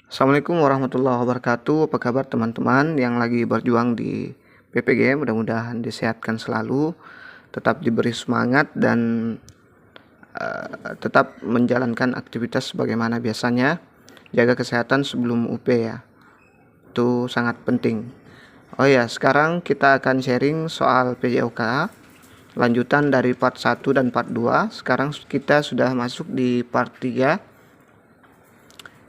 Assalamualaikum warahmatullahi wabarakatuh. Apa kabar teman-teman yang lagi berjuang di PPG? Mudah-mudahan disehatkan selalu, tetap diberi semangat dan tetap menjalankan aktivitas sebagaimana biasanya. Jaga kesehatan sebelum UP ya. Itu sangat penting. Oh ya, sekarang kita akan sharing soal PJOK. Lanjutan dari part 1 dan part 2. Sekarang kita sudah masuk di part 3.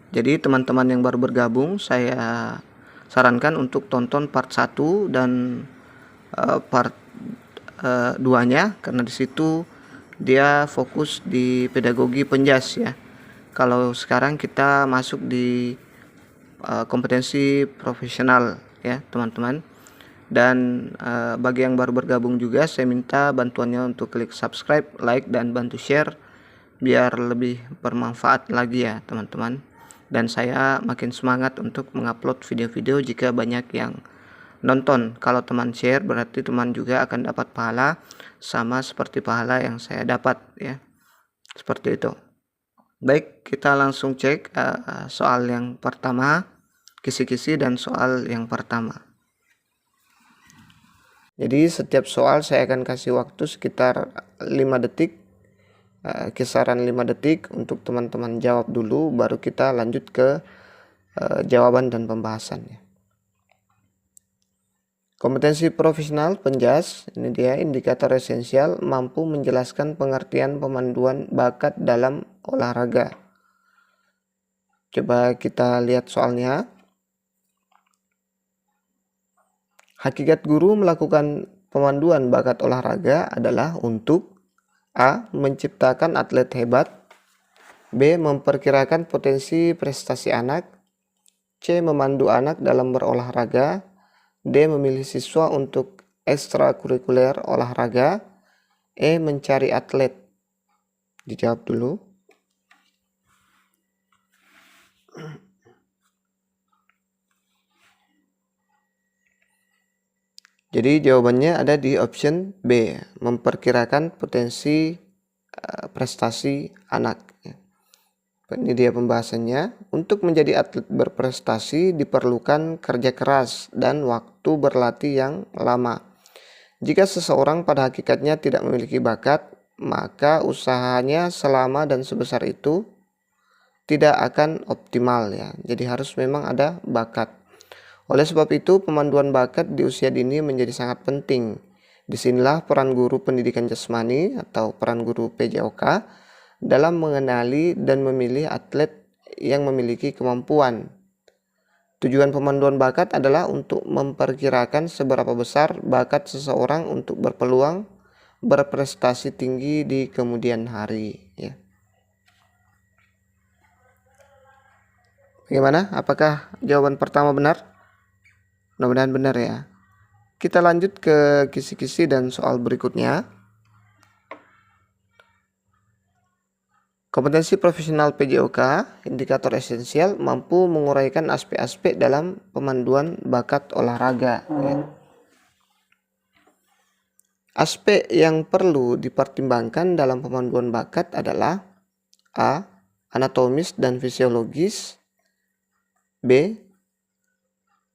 Jadi teman-teman yang baru bergabung, saya sarankan untuk tonton part 1 dan part 2-nya, karena di situ dia fokus di pedagogi penjas ya. Kalau sekarang kita masuk di kompetensi profesional ya teman-teman. Dan bagi yang baru bergabung juga, saya minta bantuannya untuk klik subscribe, like, dan bantu share biar lebih bermanfaat lagi ya teman-teman. Dan saya makin semangat untuk mengupload video-video jika banyak yang nonton. Kalau teman share berarti teman juga akan dapat pahala sama seperti pahala yang saya dapat ya. Seperti itu. Baik, kita langsung cek soal yang pertama, kisi-kisi dan soal yang pertama. Jadi setiap soal saya akan kasih waktu sekitar 5 detik, kisaran 5 detik untuk teman-teman jawab dulu, baru kita lanjut ke jawaban dan pembahasannya. Kompetensi profesional penjas, ini dia indikator esensial mampu menjelaskan pengertian pemanduan bakat dalam olahraga. Coba kita lihat soalnya. Hakikat guru melakukan pemanduan bakat olahraga adalah untuk A. Menciptakan atlet hebat, B. Memperkirakan potensi prestasi anak, C. Memandu anak dalam berolahraga, D. Memilih siswa untuk ekstrakurikuler olahraga, E. Mencari atlet. Dijawab dulu. Jadi jawabannya ada di option B, memperkirakan potensi prestasi anak. Ini dia pembahasannya. Untuk menjadi atlet berprestasi diperlukan kerja keras dan waktu berlatih yang lama. Jika seseorang pada hakikatnya tidak memiliki bakat, maka usahanya selama dan sebesar itu tidak akan optimal ya. Jadi harus memang ada bakat. Oleh sebab itu, pemanduan bakat di usia dini menjadi sangat penting. Disinilah peran guru pendidikan jasmani atau peran guru PJOK dalam mengenali dan memilih atlet yang memiliki kemampuan. Tujuan pemanduan bakat adalah untuk memperkirakan seberapa besar bakat seseorang untuk berpeluang berprestasi tinggi di kemudian hari. Ya. Bagaimana? Apakah jawaban pertama benar? Mudah-mudahan benar ya. Kita lanjut ke kisi-kisi dan soal berikutnya. Kompetensi profesional PJOK, indikator esensial mampu menguraikan aspek-aspek dalam pemanduan bakat olahraga. Ya. Aspek yang perlu dipertimbangkan dalam pemanduan bakat adalah A. Anatomis dan fisiologis, B.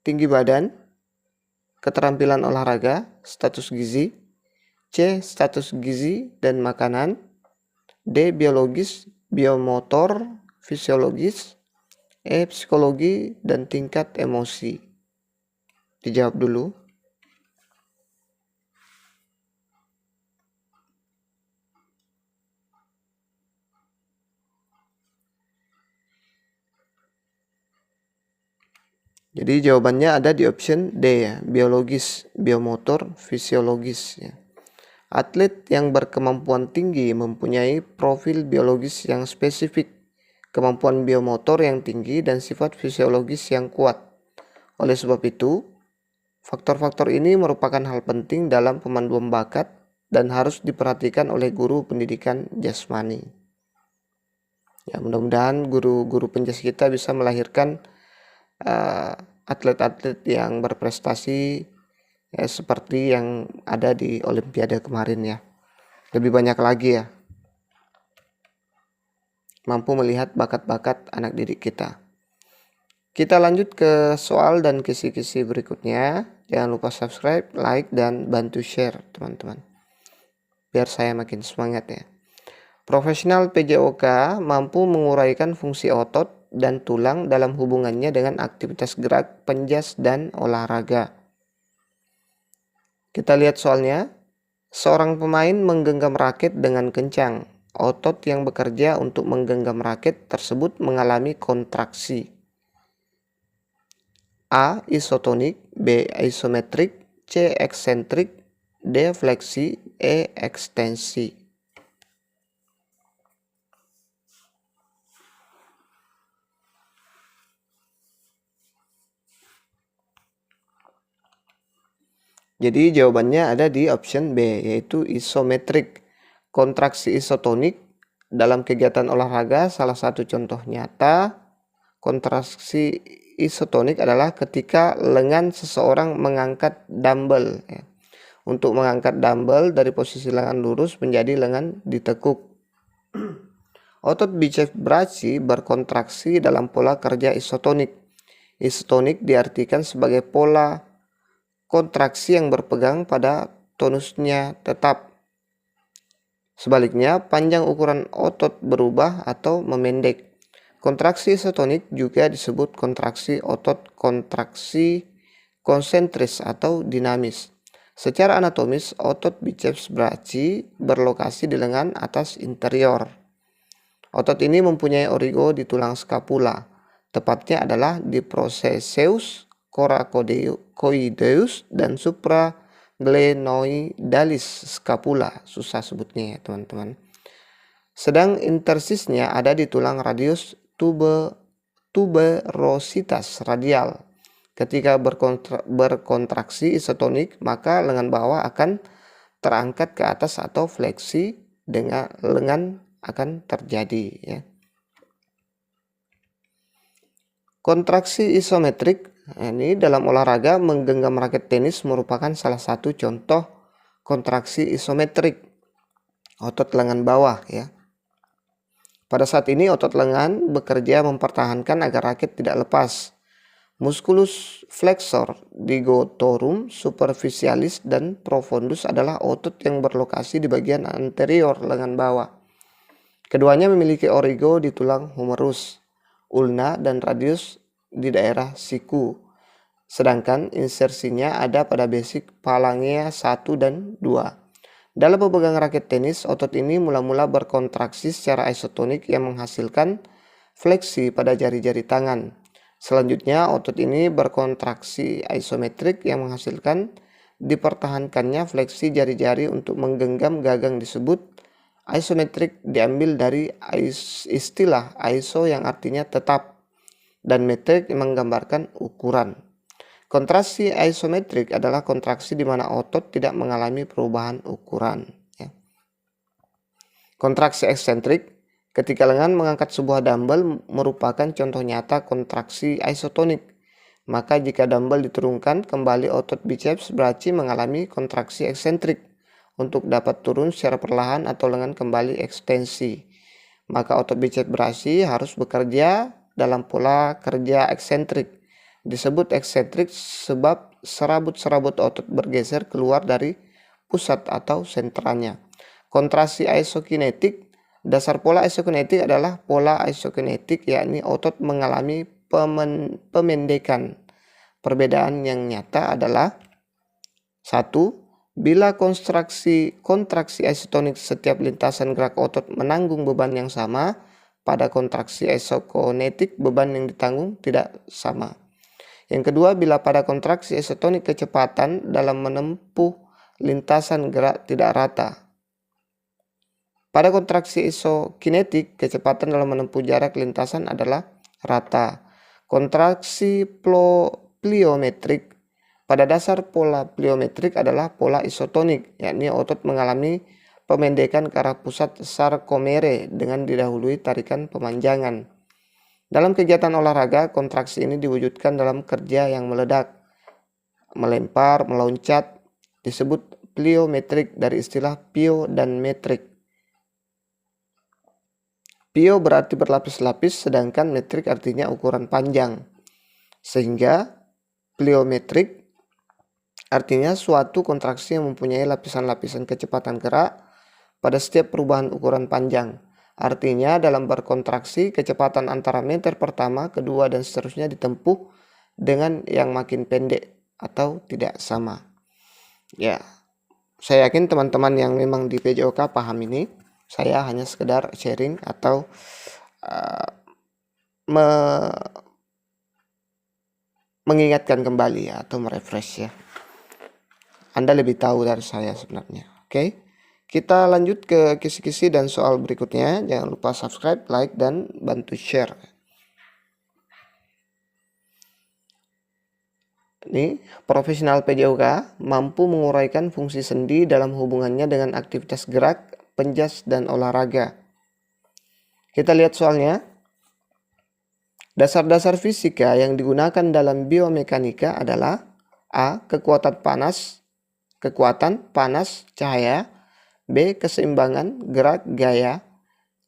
Tinggi badan, keterampilan olahraga, status gizi, C. Status gizi dan makanan, D. Biologis, biomotor, fisiologis, E. Psikologi dan tingkat emosi. Dijawab dulu. Jadi jawabannya ada di option D ya, biologis, biomotor, fisiologis ya. Atlet yang berkemampuan tinggi mempunyai profil biologis yang spesifik, kemampuan biomotor yang tinggi dan sifat fisiologis yang kuat. Oleh sebab itu, faktor-faktor ini merupakan hal penting dalam pemanduan bakat dan harus diperhatikan oleh guru pendidikan jasmani. Ya, mudah-mudahan guru-guru penjas kita bisa melahirkan atlet-atlet yang berprestasi ya, seperti yang ada di Olimpiade kemarin ya. Lebih banyak lagi ya. Mampu melihat bakat-bakat anak didik kita. Kita lanjut ke soal dan kisi-kisi berikutnya. Jangan lupa subscribe, like, dan bantu share teman-teman, biar saya makin semangat ya. Profesional PJOK mampu menguraikan fungsi otot dan tulang dalam hubungannya dengan aktivitas gerak, penjas, dan olahraga. Kita lihat soalnya. Seorang pemain menggenggam raket dengan kencang. Otot yang bekerja untuk menggenggam raket tersebut mengalami kontraksi. A. Isotonik, B. Isometrik, C. Eksentrik, D. Fleksi, E. Ekstensi. Jadi jawabannya ada di option B, yaitu isometrik. Kontraksi isotonik dalam kegiatan olahraga salah satu contoh nyata. Kontraksi isotonik adalah ketika lengan seseorang mengangkat dumbbell ya. Untuk mengangkat dumbbell dari posisi lengan lurus menjadi lengan ditekuk. Otot biceps brachii berkontraksi dalam pola kerja isotonik. Isotonik diartikan sebagai pola kontraksi yang berpegang pada tonusnya tetap. Sebaliknya, panjang ukuran otot berubah atau memendek. Kontraksi isotonik juga disebut kontraksi otot kontraksi konsentris atau dinamis. Secara anatomis, otot biceps brachii berlokasi di lengan atas interior. Otot ini mempunyai origo di tulang scapula. Tepatnya adalah di processus coracoideus dan supraglenoidalis scapula. Susah sebutnya ya teman-teman. Sedang intersisnya ada di tulang radius tuberositas radial. Ketika berkontraksi isotonik, maka lengan bawah akan terangkat ke atas atau fleksi dengan lengan akan terjadi ya. Kontraksi isometrik ini dalam olahraga menggenggam raket tenis merupakan salah satu contoh kontraksi isometrik otot lengan bawah ya. Pada saat ini otot lengan bekerja mempertahankan agar raket tidak lepas. Musculus flexor digotorum superficialis dan profundus adalah otot yang berlokasi di bagian anterior lengan bawah. Keduanya memiliki origo di tulang humerus, ulna, dan radius di daerah siku. Sedangkan insersinya ada pada basic phalangia 1 dan 2. Dalam memegang raket tenis, otot ini mula-mula berkontraksi secara isotonik yang menghasilkan fleksi pada jari-jari tangan. Selanjutnya, otot ini berkontraksi isometrik yang menghasilkan dipertahankannya fleksi jari-jari untuk menggenggam gagang disebut isometrik, diambil dari istilah iso yang artinya tetap dan metrik yang menggambarkan ukuran. Kontraksi isometrik adalah kontraksi di mana otot tidak mengalami perubahan ukuran. Ya. Kontraksi eksentrik ketika lengan mengangkat sebuah dumbbell merupakan contoh nyata kontraksi isotonik. Maka jika dumbbell diturunkan, kembali otot biceps brachii mengalami kontraksi eksentrik untuk dapat turun secara perlahan atau lengan kembali ekstensi. Maka otot biceps brachii harus bekerja dalam pola kerja eksentrik. Disebut eksentrik sebab serabut-serabut otot bergeser keluar dari pusat atau sentranya. Kontraksi isokinetik, dasar pola isokinetik adalah pola isokinetik yakni otot mengalami pemendekan. Perbedaan yang nyata adalah 1. Bila kontraksi isotonik setiap lintasan gerak otot menanggung beban yang sama, pada kontraksi isokinetik beban yang ditanggung tidak sama. Yang kedua, bila pada kontraksi isotonik kecepatan dalam menempuh lintasan gerak tidak rata. Pada kontraksi isokinetik, kecepatan dalam menempuh jarak lintasan adalah rata. Kontraksi pliometrik, pada dasar pola pliometrik adalah pola isotonik, yakni otot mengalami pemendekan ke arah pusat sarkomere dengan didahului tarikan pemanjangan. Dalam kegiatan olahraga, kontraksi ini diwujudkan dalam kerja yang meledak, melempar, meloncat, disebut pliometrik dari istilah pio dan metrik. Pio berarti berlapis-lapis, sedangkan metrik artinya ukuran panjang. Sehingga pliometrik artinya suatu kontraksi yang mempunyai lapisan-lapisan kecepatan gerak pada setiap perubahan ukuran panjang. Artinya dalam berkontraksi, kecepatan antara meter pertama, kedua, dan seterusnya ditempuh dengan yang makin pendek atau tidak sama. Ya, saya yakin teman-teman yang memang di PJOK paham ini. Saya hanya sekedar sharing atau mengingatkan kembali ya, atau merefresh ya. Anda lebih tahu dari saya sebenarnya. Oke. Kita lanjut ke kisi-kisi dan soal berikutnya. Jangan lupa subscribe, like, dan bantu share. Ini profesional PJOK mampu menguraikan fungsi sendi dalam hubungannya dengan aktivitas gerak, penjas, dan olahraga. Kita lihat soalnya. Dasar-dasar fisika yang digunakan dalam biomekanika adalah A. Kekuatan panas, cahaya. B. Keseimbangan, gerak, gaya.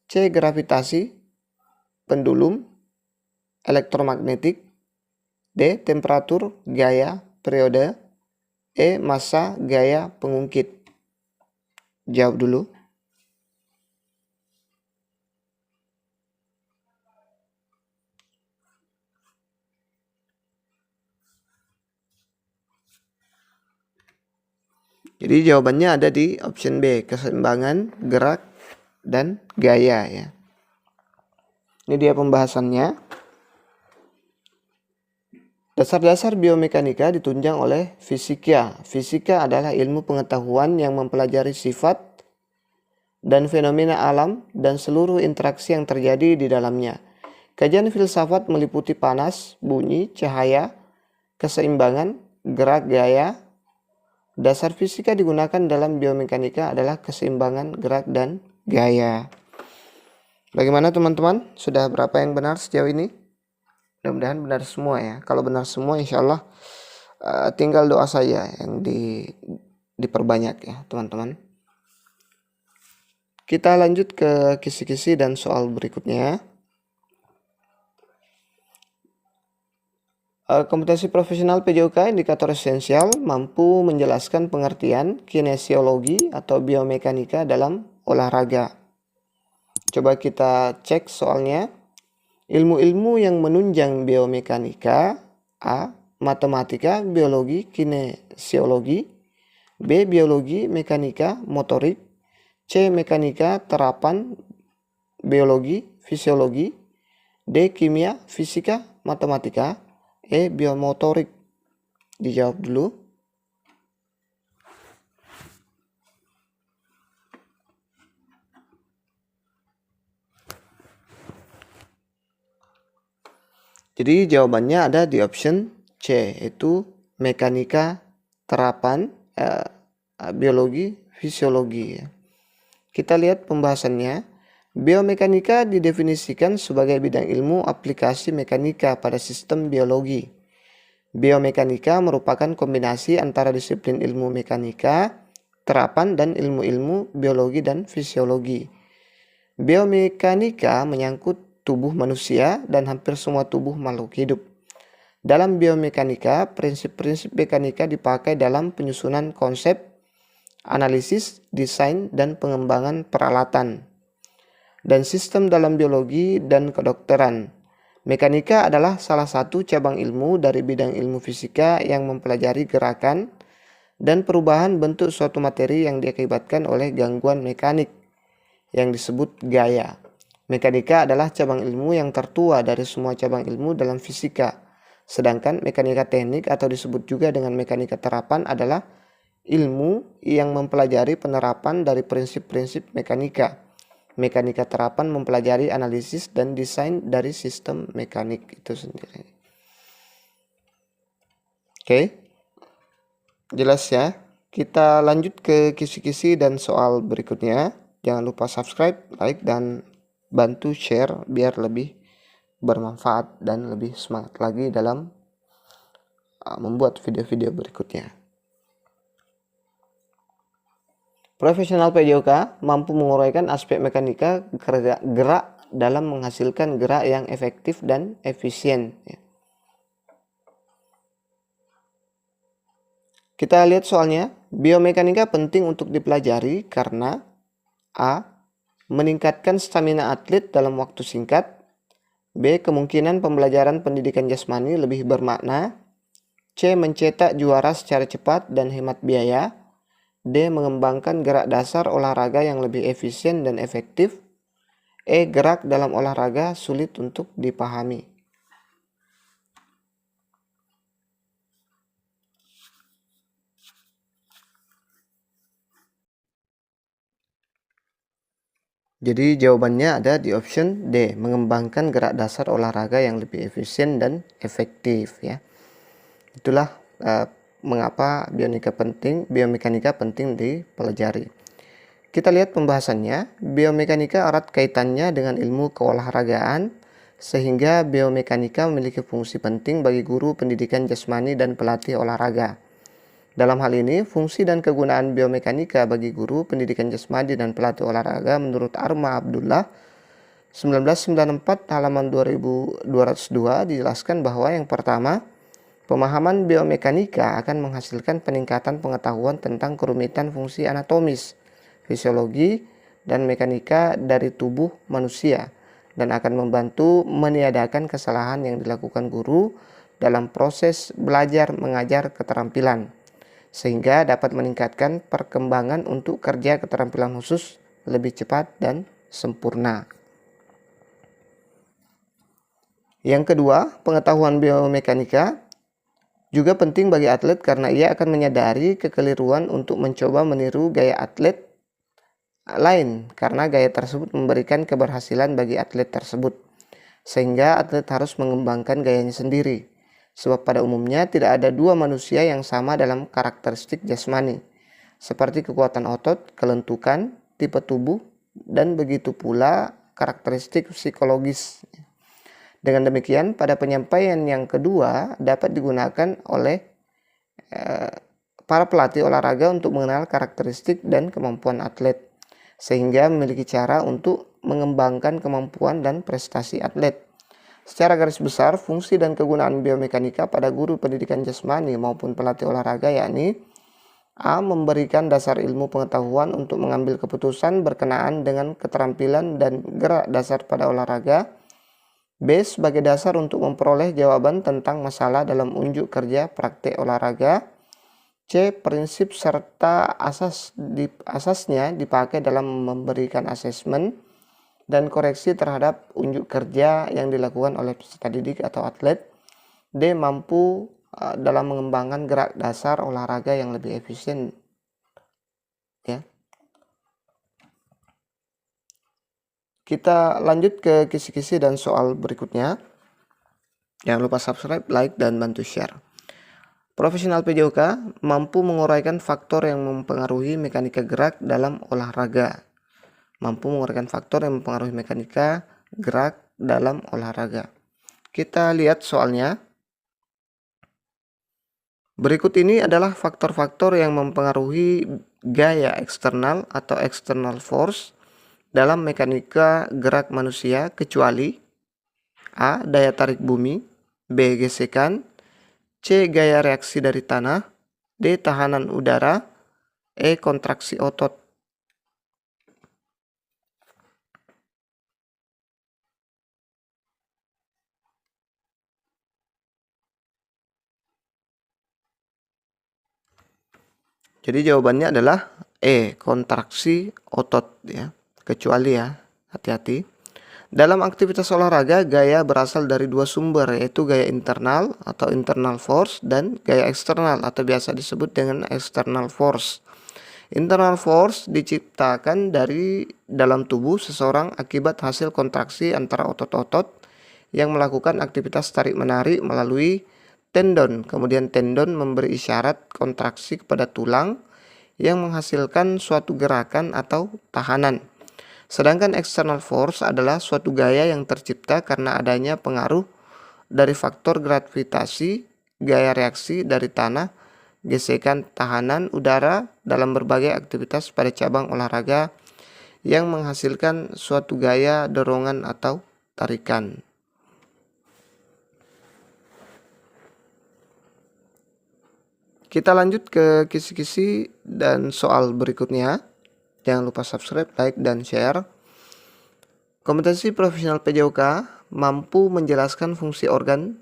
C. Gravitasi, pendulum, elektromagnetik. D. Temperatur, gaya, periode. E. Massa, gaya, pengungkit. Jawab dulu. Jadi jawabannya ada di option B, keseimbangan, gerak, dan gaya ya. Ini dia pembahasannya. Dasar-dasar biomekanika ditunjang oleh fisika. Fisika adalah ilmu pengetahuan yang mempelajari sifat dan fenomena alam dan seluruh interaksi yang terjadi di dalamnya. Kajian filsafat meliputi panas, bunyi, cahaya, keseimbangan, gerak, gaya. Dasar fisika digunakan dalam biomekanika adalah keseimbangan, gerak, dan gaya. Bagaimana teman-teman? Sudah berapa yang benar sejauh ini? Mudah-mudahan benar semua ya. Kalau benar semua insya Allah tinggal doa saya yang diperbanyak ya teman-teman. Kita lanjut ke kisi-kisi dan soal berikutnya. Kompetensi profesional PJOK indikator esensial mampu menjelaskan pengertian kinesiologi atau biomekanika dalam olahraga. Coba kita cek soalnya. Ilmu-ilmu yang menunjang biomekanika: A. Matematika, biologi, kinesiologi. B. Biologi, mekanika, motorik. C. Mekanika, terapan, biologi, fisiologi. D. Kimia, fisika, matematika. E. Biomotorik. Dijawab dulu. Jadi jawabannya ada di option C, yaitu mekanika, terapan, biologi, fisiologi. Kita lihat pembahasannya. Biomekanika didefinisikan sebagai bidang ilmu aplikasi mekanika pada sistem biologi. Biomekanika merupakan kombinasi antara disiplin ilmu mekanika, terapan, dan ilmu-ilmu biologi dan fisiologi. Biomekanika menyangkut tubuh manusia dan hampir semua tubuh makhluk hidup. Dalam biomekanika, prinsip-prinsip mekanika dipakai dalam penyusunan konsep, analisis, desain, dan pengembangan peralatan dan sistem dalam biologi dan kedokteran. Mekanika adalah salah satu cabang ilmu dari bidang ilmu fisika yang mempelajari gerakan dan perubahan bentuk suatu materi yang diakibatkan oleh gangguan mekanik yang disebut gaya. Mekanika adalah cabang ilmu yang tertua dari semua cabang ilmu dalam fisika. Sedangkan mekanika teknik atau disebut juga dengan mekanika terapan adalah ilmu yang mempelajari penerapan dari prinsip-prinsip mekanika. Mekanika terapan mempelajari analisis dan desain dari sistem mekanik itu sendiri. Oke, jelas ya. Kita lanjut ke kisi-kisi dan soal berikutnya. Jangan lupa subscribe, like, dan bantu share biar lebih bermanfaat dan lebih semangat lagi dalam membuat video-video berikutnya. Profesional PJOK mampu menguraikan aspek mekanika gerak dalam menghasilkan gerak yang efektif dan efisien. Kita lihat soalnya. Biomekanika penting untuk dipelajari karena A. Meningkatkan stamina atlet dalam waktu singkat. B. Kemungkinan pembelajaran pendidikan jasmani lebih bermakna. C. Mencetak juara secara cepat dan hemat biaya. D. Mengembangkan gerak dasar olahraga yang lebih efisien dan efektif. E. Gerak dalam olahraga sulit untuk dipahami. Jadi jawabannya ada di option D, mengembangkan gerak dasar olahraga yang lebih efisien dan efektif ya. Itulah mengapa biomekanika penting dipelajari. Kita lihat pembahasannya. Biomekanika erat kaitannya dengan ilmu keolahragaan, sehingga biomekanika memiliki fungsi penting bagi guru pendidikan jasmani dan pelatih olahraga. Dalam hal ini, fungsi dan kegunaan biomekanika bagi guru pendidikan jasmani dan pelatih olahraga menurut Arma Abdullah 1994 halaman 2202 dijelaskan bahwa yang pertama, pemahaman biomekanika akan menghasilkan peningkatan pengetahuan tentang kerumitan fungsi anatomis, fisiologi, dan mekanika dari tubuh manusia dan akan membantu meniadakan kesalahan yang dilakukan guru dalam proses belajar mengajar keterampilan, sehingga dapat meningkatkan perkembangan untuk kerja keterampilan khusus lebih cepat dan sempurna. Yang kedua, pengetahuan biomekanika juga penting bagi atlet karena ia akan menyadari kekeliruan untuk mencoba meniru gaya atlet lain karena gaya tersebut memberikan keberhasilan bagi atlet tersebut, sehingga atlet harus mengembangkan gayanya sendiri. Sebab pada umumnya tidak ada dua manusia yang sama dalam karakteristik jasmani, seperti kekuatan otot, kelentukan, tipe tubuh, dan begitu pula karakteristik psikologis. Dengan demikian, pada penyampaian yang kedua dapat digunakan oleh para pelatih olahraga untuk mengenal karakteristik dan kemampuan atlet, sehingga memiliki cara untuk mengembangkan kemampuan dan prestasi atlet. Secara garis besar, fungsi dan kegunaan biomekanika pada guru pendidikan jasmani maupun pelatih olahraga yakni A. Memberikan dasar ilmu pengetahuan untuk mengambil keputusan berkenaan dengan keterampilan dan gerak dasar pada olahraga. B. Sebagai dasar untuk memperoleh jawaban tentang masalah dalam unjuk kerja praktek olahraga. C. Prinsip serta asasnya dipakai dalam memberikan asesmen dan koreksi terhadap unjuk kerja yang dilakukan oleh peserta didik atau atlet. D. Mampu dalam mengembangkan gerak dasar olahraga yang lebih efisien. Ya. Kita lanjut ke kisi-kisi dan soal berikutnya. Jangan lupa subscribe, like, dan bantu share. Profesional PJOK mampu menguraikan faktor yang mempengaruhi mekanika gerak dalam olahraga. Mampu menguraikan faktor yang mempengaruhi mekanika gerak dalam olahraga. Kita lihat soalnya. Berikut ini adalah faktor-faktor yang mempengaruhi gaya eksternal atau external force dalam mekanika gerak manusia kecuali A. Daya tarik bumi, B. Gesekan, C. Gaya reaksi dari tanah, D. Tahanan udara, E. Kontraksi otot. Jadi jawabannya adalah E. Kontraksi otot ya. Kecuali ya, hati-hati. Dalam aktivitas olahraga, gaya berasal dari dua sumber, yaitu gaya internal atau internal force dan gaya eksternal atau biasa disebut dengan external force. Internal force diciptakan dari dalam tubuh seseorang akibat hasil kontraksi antara otot-otot yang melakukan aktivitas tarik-menarik melalui tendon. Kemudian tendon memberi isyarat kontraksi kepada tulang yang menghasilkan suatu gerakan atau tahanan. Sedangkan external force adalah suatu gaya yang tercipta karena adanya pengaruh dari faktor gravitasi, gaya reaksi dari tanah, gesekan tahanan udara dalam berbagai aktivitas pada cabang olahraga yang menghasilkan suatu gaya dorongan atau tarikan. Kita lanjut ke kisi-kisi dan soal berikutnya. Jangan lupa subscribe, like, dan share. Kompetensi profesional PJOK mampu menjelaskan fungsi organ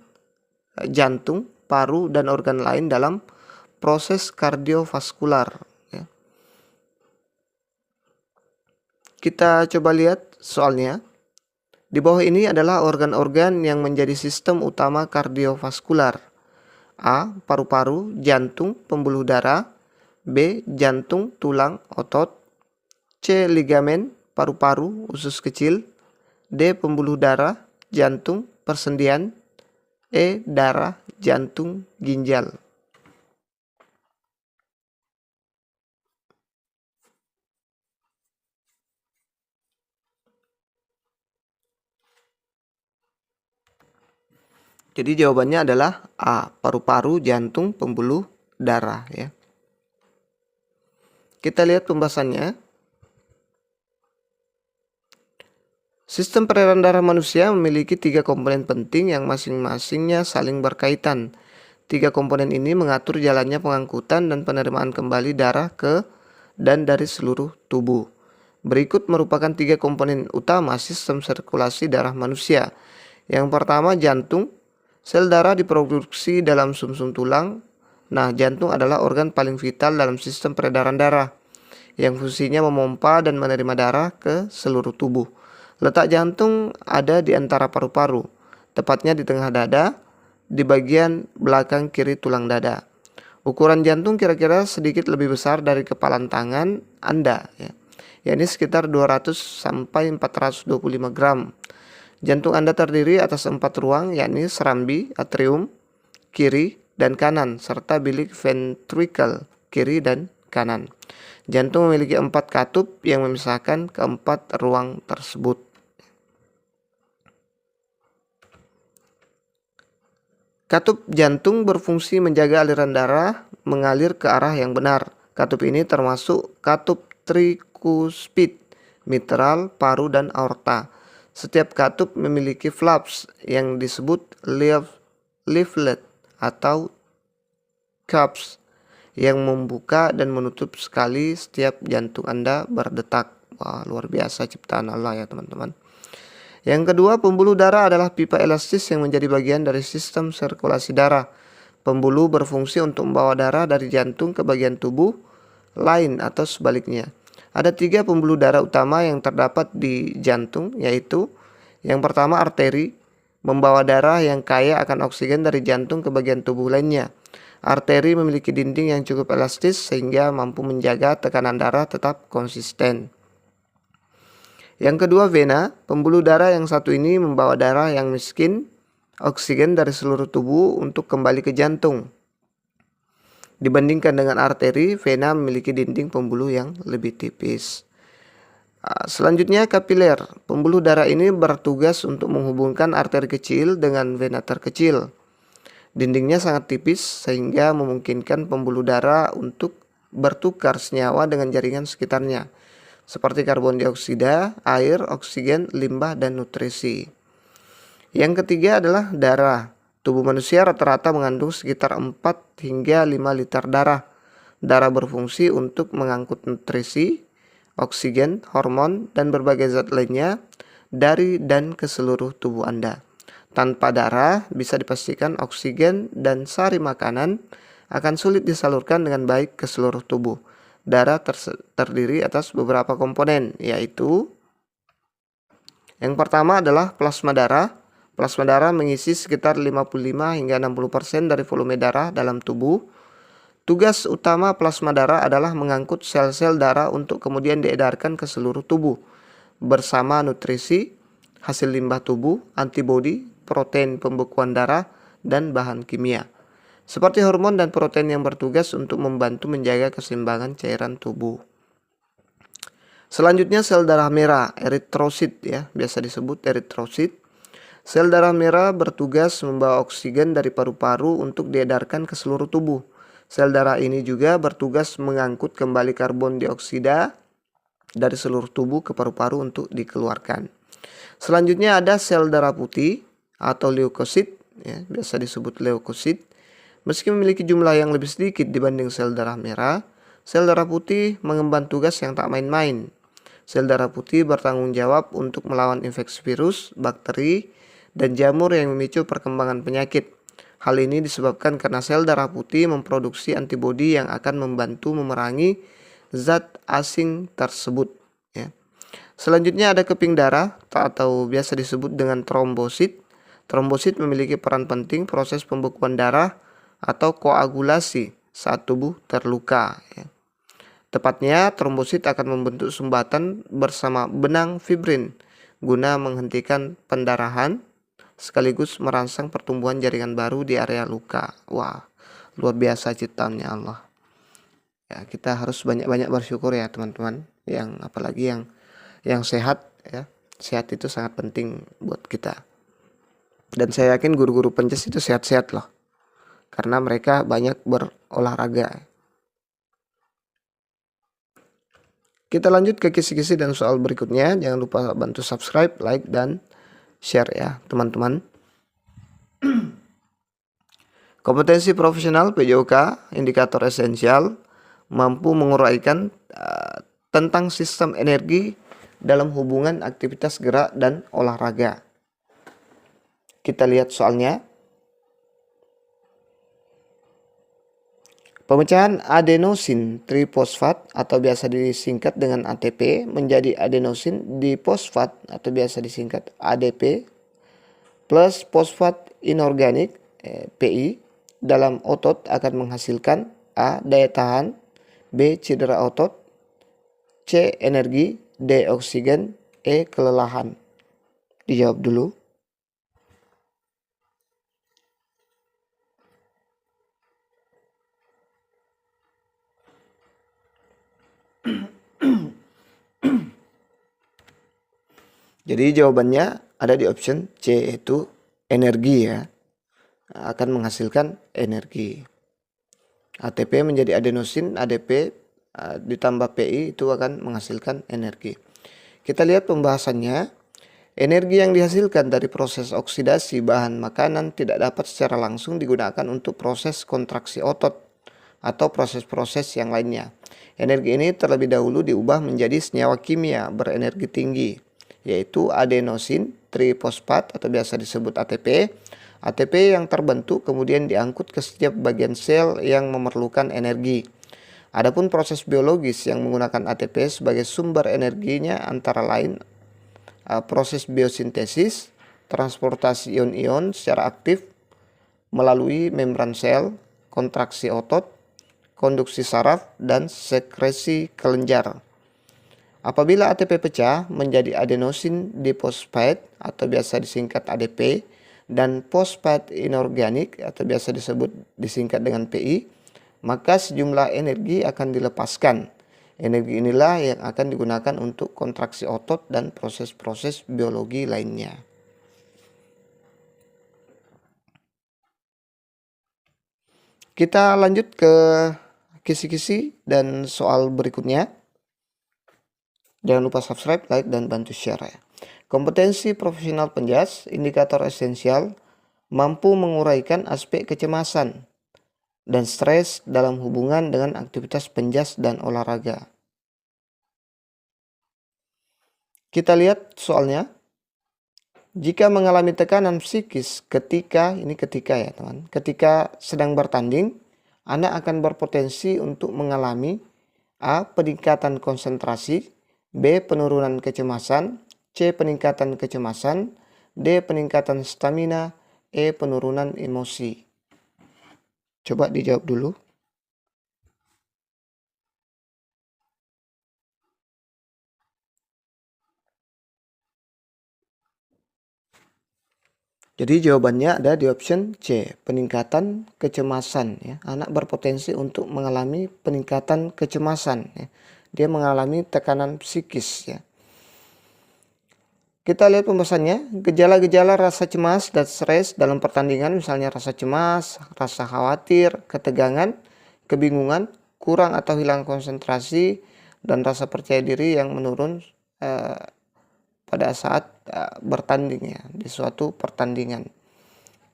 jantung, paru, dan organ lain dalam proses kardiovaskular. Ya. Kita coba lihat soalnya. Di bawah ini adalah organ-organ yang menjadi sistem utama kardiovaskular. A. Paru-paru, jantung, pembuluh darah. B. Jantung, tulang, otot. C. Ligamen, paru-paru, usus kecil. D. Pembuluh darah, jantung, persendian. E. Darah, jantung, ginjal. Jadi jawabannya adalah A. Paru-paru, jantung, pembuluh darah ya. Kita lihat pembahasannya. Sistem peredaran darah manusia memiliki 3 komponen penting yang masing-masingnya saling berkaitan. 3 komponen ini mengatur jalannya pengangkutan dan penerimaan kembali darah ke dan dari seluruh tubuh. Berikut merupakan 3 komponen utama sistem sirkulasi darah manusia. Yang pertama, jantung. Sel darah diproduksi dalam sumsum tulang. Nah, jantung adalah organ paling vital dalam sistem peredaran darah, yang fungsinya memompa dan menerima darah ke seluruh tubuh. Letak jantung ada di antara paru-paru, tepatnya di tengah dada, di bagian belakang kiri tulang dada. Ukuran jantung kira-kira sedikit lebih besar dari kepalan tangan Anda, ya, yakni sekitar 200 sampai 425 gram. Jantung Anda terdiri atas 4 ruang, yakni serambi, atrium, kiri dan kanan, serta bilik ventricle, kiri dan kanan. Jantung memiliki 4 katup yang memisahkan keempat ruang tersebut. Katup jantung berfungsi menjaga aliran darah mengalir ke arah yang benar. Katup ini termasuk katup trikuspid, mitral, paru, dan aorta. Setiap katup memiliki flaps yang disebut leaflet atau cups yang membuka dan menutup sekali setiap jantung Anda berdetak. Wah, luar biasa ciptaan Allah ya teman-teman. Yang kedua, pembuluh darah adalah pipa elastis yang menjadi bagian dari sistem sirkulasi darah. Pembuluh berfungsi untuk membawa darah dari jantung ke bagian tubuh lain atau sebaliknya. Ada 3 pembuluh darah utama yang terdapat di jantung, yaitu yang pertama arteri, membawa darah yang kaya akan oksigen dari jantung ke bagian tubuh lainnya. Arteri memiliki dinding yang cukup elastis sehingga mampu menjaga tekanan darah tetap konsisten. Yang kedua vena, pembuluh darah yang satu ini membawa darah yang miskin oksigen dari seluruh tubuh untuk kembali ke jantung. Dibandingkan dengan arteri, vena memiliki dinding pembuluh yang lebih tipis. Selanjutnya kapiler. Pembuluh darah ini bertugas untuk menghubungkan arteri kecil dengan vena terkecil. Dindingnya sangat tipis sehingga memungkinkan pembuluh darah untuk bertukar senyawa dengan jaringan sekitarnya, seperti karbon dioksida, air, oksigen, limbah, dan nutrisi. Yang ketiga adalah darah. Tubuh manusia rata-rata mengandung sekitar 4 hingga 5 liter darah. Darah berfungsi untuk mengangkut nutrisi, oksigen, hormon, dan berbagai zat lainnya dari dan ke seluruh tubuh Anda. Tanpa darah, bisa dipastikan oksigen dan sari makanan akan sulit disalurkan dengan baik ke seluruh tubuh. Darah terdiri atas beberapa komponen, yaitu yang pertama adalah plasma darah. Plasma darah mengisi sekitar 55 hingga 60% dari volume darah dalam tubuh. Tugas utama plasma darah adalah mengangkut sel-sel darah untuk kemudian diedarkan ke seluruh tubuh bersama nutrisi, hasil limbah tubuh, antibodi, protein pembekuan darah, dan bahan kimia seperti hormon dan protein yang bertugas untuk membantu menjaga keseimbangan cairan tubuh. Selanjutnya sel darah merah, eritrosit ya, biasa disebut eritrosit. Sel darah merah bertugas membawa oksigen dari paru-paru untuk diedarkan ke seluruh tubuh. Sel darah ini juga bertugas mengangkut kembali karbon dioksida dari seluruh tubuh ke paru-paru untuk dikeluarkan. Selanjutnya ada sel darah putih atau leukosit, ya, biasa disebut leukosit. Meski memiliki jumlah yang lebih sedikit dibanding sel darah merah, sel darah putih mengemban tugas yang tak main-main. Sel darah putih bertanggung jawab untuk melawan infeksi virus, bakteri, dan jamur yang memicu perkembangan penyakit. Hal ini disebabkan karena sel darah putih memproduksi antibodi yang akan membantu memerangi zat asing tersebut. Ya. Selanjutnya ada keping darah atau biasa disebut dengan trombosit. Trombosit memiliki peran penting proses pembekuan darah atau koagulasi saat tubuh terluka. Ya. Tepatnya, trombosit akan membentuk sumbatan bersama benang fibrin guna menghentikan pendarahan sekaligus merangsang pertumbuhan jaringan baru di area luka. Wah, luar biasa ciptaannya Allah. Ya, kita harus banyak-banyak bersyukur ya teman-teman, yang apalagi yang sehat ya. Sehat itu sangat penting buat kita. Dan saya yakin guru-guru penjas itu sehat-sehat loh. Karena mereka banyak berolahraga. Kita lanjut ke kisi-kisi dan soal berikutnya. Jangan lupa bantu subscribe, like, dan share ya teman-teman. Kompetensi profesional PJOK, indikator esensial, mampu menguraikan tentang sistem energi dalam hubungan aktivitas gerak dan olahraga. Kita lihat soalnya. Pemecahan adenosin trifosfat atau biasa disingkat dengan ATP menjadi adenosin difosfat atau biasa disingkat ADP plus fosfat inorganik PI dalam otot akan menghasilkan A. Daya tahan, B. Cedera otot, C. Energi, D. Oksigen, E. Kelelahan. Dijawab dulu. Jadi jawabannya ada di option C, yaitu energi ya. Akan menghasilkan energi. ATP menjadi adenosin, ADP ditambah PI itu akan menghasilkan energi. Kita lihat pembahasannya. Energi yang dihasilkan dari proses oksidasi bahan makanan tidak dapat secara langsung digunakan untuk proses kontraksi otot atau proses-proses yang lainnya. Energi ini terlebih dahulu diubah menjadi senyawa kimia berenergi tinggi, yaitu adenosin trifosfat atau biasa disebut ATP. ATP yang terbentuk kemudian diangkut ke setiap bagian sel yang memerlukan energi. Adapun proses biologis yang menggunakan ATP sebagai sumber energinya antara lain proses biosintesis, transportasi ion-ion secara aktif melalui membran sel, kontraksi otot, konduksi saraf, dan sekresi kelenjar. Apabila ATP pecah menjadi adenosin difosfat atau biasa disingkat ADP dan fosfat inorganik atau biasa disingkat dengan PI, maka sejumlah energi akan dilepaskan. Energi inilah yang akan digunakan untuk kontraksi otot dan proses-proses biologi lainnya. Kita lanjut ke kisi-kisi dan soal berikutnya. Jangan lupa subscribe, like, dan bantu share ya. Kompetensi profesional penjas, indikator esensial, mampu menguraikan aspek kecemasan dan stres dalam hubungan dengan aktivitas penjas dan olahraga. Kita lihat soalnya. Jika mengalami tekanan psikis ketika ya teman, ketika sedang bertanding, anak akan berpotensi untuk mengalami A. Peningkatan konsentrasi, B. Penurunan kecemasan, C. Peningkatan kecemasan, D. Peningkatan stamina, E. Penurunan emosi. Coba dijawab dulu. Jadi jawabannya ada di option C, peningkatan kecemasan ya. Anak berpotensi untuk mengalami peningkatan kecemasan ya. Dia mengalami tekanan psikis ya. Kita lihat pembahasannya. Gejala-gejala rasa cemas dan stres dalam pertandingan, misalnya rasa cemas, rasa khawatir, ketegangan, kebingungan, kurang atau hilang konsentrasi, dan rasa percaya diri yang menurun pada saat bertanding ya, di suatu pertandingan.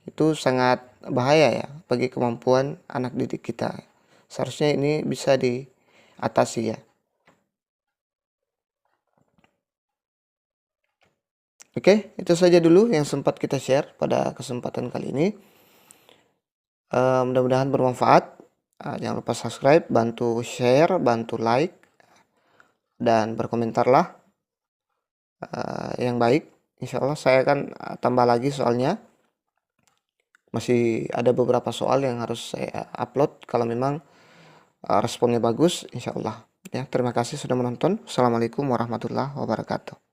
Itu sangat bahaya ya. bagi kemampuan anak didik kita. Seharusnya ini bisa diatasi ya. Oke, itu saja dulu yang sempat kita share pada kesempatan kali ini. Mudah-mudahan bermanfaat. Jangan lupa subscribe, bantu share, bantu like, dan berkomentarlah yang baik. Insya Allah saya akan tambah lagi soalnya. Masih ada beberapa soal yang harus saya upload kalau memang responnya bagus, insya Allah. Ya, terima kasih sudah menonton. Assalamualaikum warahmatullahi wabarakatuh.